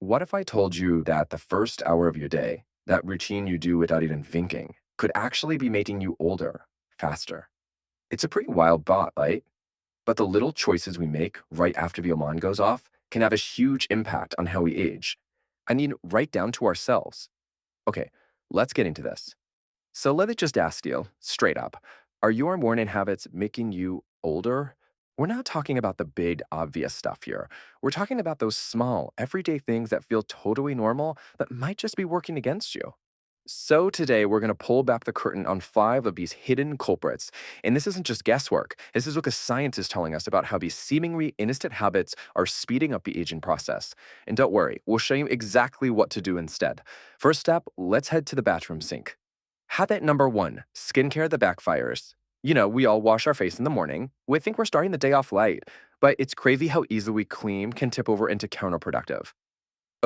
What if I told you that the first hour of your day, that routine you do without even thinking, could actually be making you older faster? It's a pretty wild thought, right? But the little choices we make right after the alarm goes off can have a huge impact on how we age. I mean, right down to ourselves. Okay, let's get into this. So let me just ask you straight up, are your morning habits making you older? We're not talking about the big, obvious stuff here. We're talking about those small, everyday things that feel totally normal that might just be working against you. So today we're going to pull back the curtain on five of these hidden culprits. And this isn't just guesswork. This is what the science is telling us about how these seemingly innocent habits are speeding up the aging process. And don't worry, we'll show you exactly what to do instead. First step, let's head to the bathroom sink. Habit number one, skincare that backfires. We all wash our face in the morning. We think we're starting the day off light, but it's crazy how easily clean can tip over into counterproductive.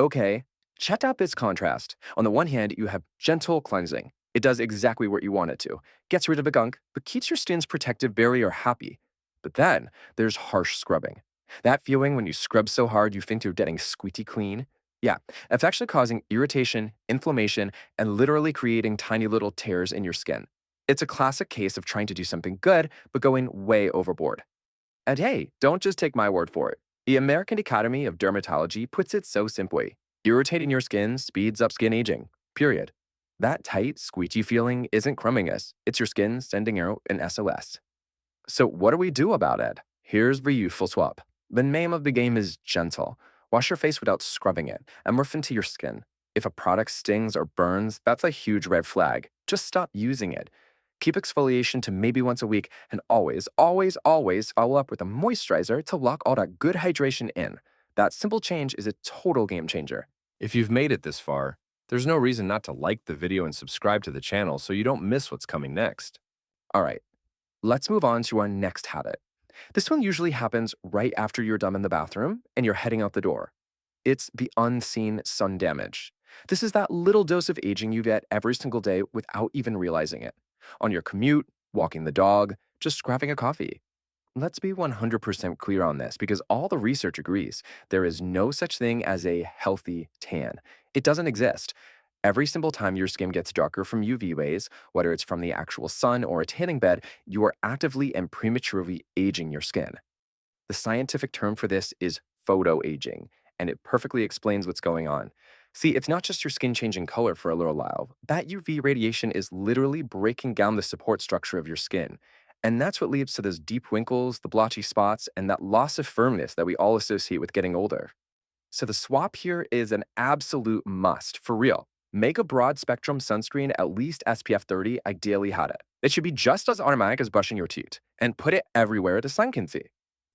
Okay, check out this contrast. On the one hand, you have gentle cleansing. It does exactly what you want it to. Gets rid of the gunk, but keeps your skin's protective barrier happy. But then, there's harsh scrubbing. That feeling when you scrub so hard you think you're getting squeaky clean? Yeah, that's actually causing irritation, inflammation, and literally creating tiny little tears in your skin. It's a classic case of trying to do something good, but going way overboard. And hey, don't just take my word for it. The American Academy of Dermatology puts it so simply. Irritating your skin speeds up skin aging, period. That tight, squeegee feeling isn't crumminess. It's your skin sending out an SOS. So what do we do about it? Here's the youthful swap. The name of the game is gentle. Wash your face without scrubbing it and rough into your skin. If a product stings or burns, that's a huge red flag. Just stop using it. Keep exfoliation to maybe once a week, and always, always, always follow up with a moisturizer to lock all that good hydration in. That simple change is a total game changer. If you've made it this far, there's no reason not to like the video and subscribe to the channel so you don't miss what's coming next. All right, let's move on to our next habit. This one usually happens right after you're done in the bathroom and you're heading out the door. It's the unseen sun damage. This is that little dose of aging you get every single day without even realizing it. On your commute, walking the dog, just grabbing a coffee. Let's be 100% clear on this because all the research agrees there is no such thing as a healthy tan. It doesn't exist. Every single time your skin gets darker from UV rays, whether it's from the actual sun or a tanning bed, you are actively and prematurely aging your skin. The scientific term for this is photoaging, and it perfectly explains what's going on. See, it's not just your skin changing color for a little while. That UV radiation is literally breaking down the support structure of your skin. And that's what leads to those deep wrinkles, the blotchy spots, and that loss of firmness that we all associate with getting older. So the swap here is an absolute must, for real. Make a broad spectrum sunscreen at least SPF 30, ideally had it. It should be just as automatic as brushing your teeth, and put it everywhere the sun can see.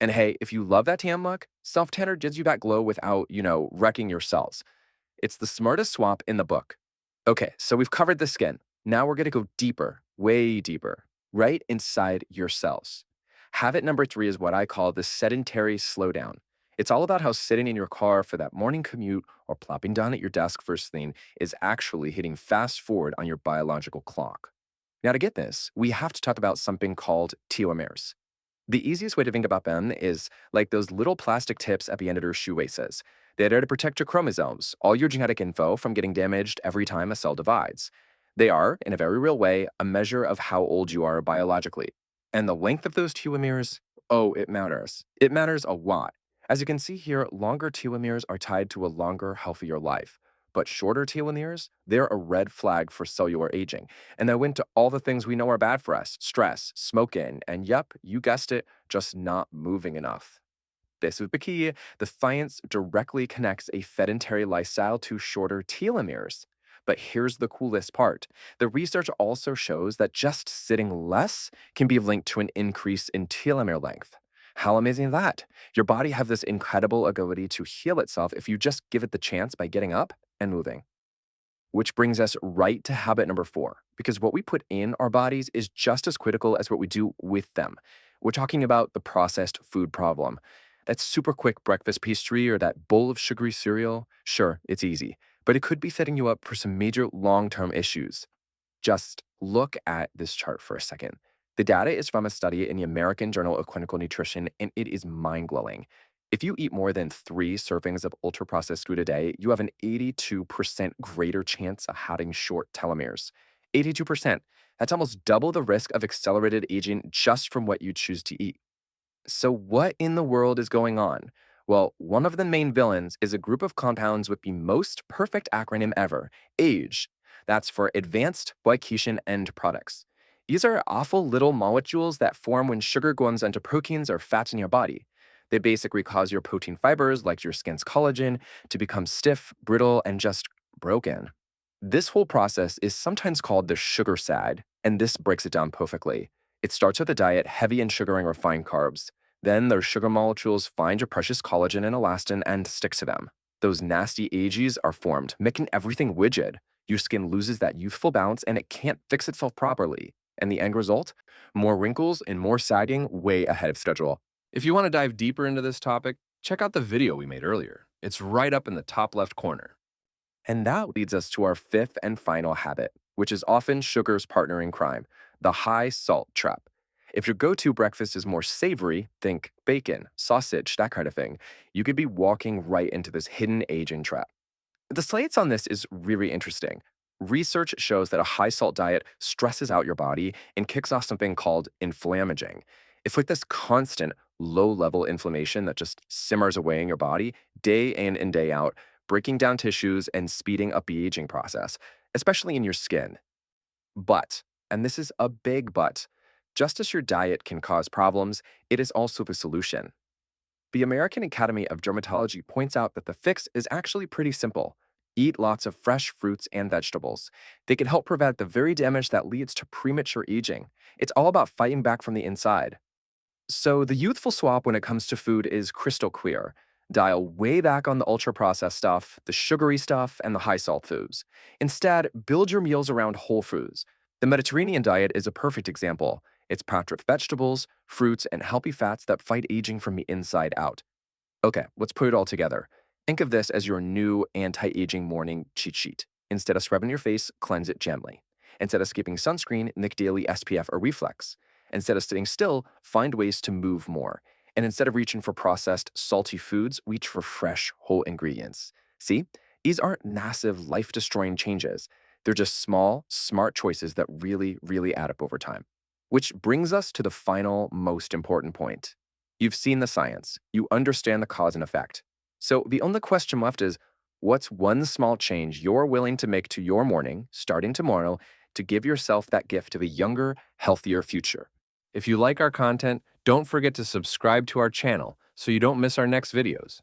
And hey, if you love that tan look, self tanner gives you that glow without, wrecking your cells. It's the smartest swap in the book. Okay, so we've covered the skin. Now we're gonna go deeper, way deeper, right inside your cells. Habit number three is what I call the sedentary slowdown. It's all about how sitting in your car for that morning commute or plopping down at your desk first thing is actually hitting fast forward on your biological clock. Now, to get this, we have to talk about something called telomeres. The easiest way to think about them is like those little plastic tips at the end of your shoelaces. They're there to protect your chromosomes, all your genetic info from getting damaged every time a cell divides. They are, in a very real way, a measure of how old you are biologically. And the length of those telomeres, oh, it matters. It matters a lot. As you can see here, longer telomeres are tied to a longer, healthier life. But shorter telomeres, they're a red flag for cellular aging. And they went to all the things we know are bad for us: stress, smoking, and yep, you guessed it, just not moving enough. This is the key. The science directly connects a sedentary lifestyle to shorter telomeres. But here's the coolest part. The research also shows that just sitting less can be linked to an increase in telomere length. How amazing is that? Your body has this incredible ability to heal itself if you just give it the chance by getting up and moving. Which brings us right to habit number four, because what we put in our bodies is just as critical as what we do with them. We're talking about the processed food problem. That super quick breakfast pastry or that bowl of sugary cereal, sure, it's easy, but it could be setting you up for some major long-term issues. Just look at this chart for a second. The data is from a study in the American Journal of Clinical Nutrition, and it is mind-blowing. If you eat more than 3 servings of ultra processed food a day, you have an 82% greater chance of having short telomeres. 82%. That's almost double the risk of accelerated aging just from what you choose to eat. So, what in the world is going on? Well, one of the main villains is a group of compounds with the most perfect acronym ever, AGE. That's for Advanced Glycation End Products. These are awful little molecules that form when sugar goes into proteins or fats in your body. They basically cause your protein fibers, like your skin's collagen, to become stiff, brittle, and just broken. This whole process is sometimes called the sugar side, and this breaks it down perfectly. It starts with a diet heavy in sugar and refined carbs. Then those sugar molecules find your precious collagen and elastin and stick to them. Those nasty AGs are formed, making everything rigid. Your skin loses that youthful bounce and it can't fix itself properly. And the end result? More wrinkles and more sagging way ahead of schedule. If you want to dive deeper into this topic, check out the video we made earlier. It's right up in the top left corner. And that leads us to our fifth and final habit, which is often sugar's partner in crime, the high salt trap. If your go to breakfast is more savory, think bacon, sausage, that kind of thing, you could be walking right into this hidden aging trap. The science on this is really interesting. Research shows that a high salt diet stresses out your body and kicks off something called inflammaging. It's like this constant low level inflammation that just simmers away in your body day in and day out, breaking down tissues and speeding up the aging process, especially in your skin. But, and this is a big but, just as your diet can cause problems, it is also the solution. The American Academy of Dermatology points out that the fix is actually pretty simple. Eat lots of fresh fruits and vegetables. They can help prevent the very damage that leads to premature aging. It's all about fighting back from the inside. So, the youthful swap when it comes to food is crystal clear. Dial way back on the ultra processed stuff, the sugary stuff, and the high salt foods. Instead, build your meals around whole foods. The Mediterranean diet is a perfect example. It's packed with vegetables, fruits, and healthy fats that fight aging from the inside out. Okay, let's put it all together. Think of this as your new anti aging morning cheat sheet. Instead of scrubbing your face, cleanse it gently. Instead of skipping sunscreen, nick daily SPF or reflex. Instead of sitting still, find ways to move more. And instead of reaching for processed, salty foods, reach for fresh, whole ingredients. See, these aren't massive, life destroying changes. They're just small, smart choices that really, really add up over time. Which brings us to the final, most important point. You've seen the science, you understand the cause and effect. So the only question left is what's one small change you're willing to make to your morning, starting tomorrow, to give yourself that gift of a younger, healthier future? If you like our content, don't forget to subscribe to our channel so you don't miss our next videos.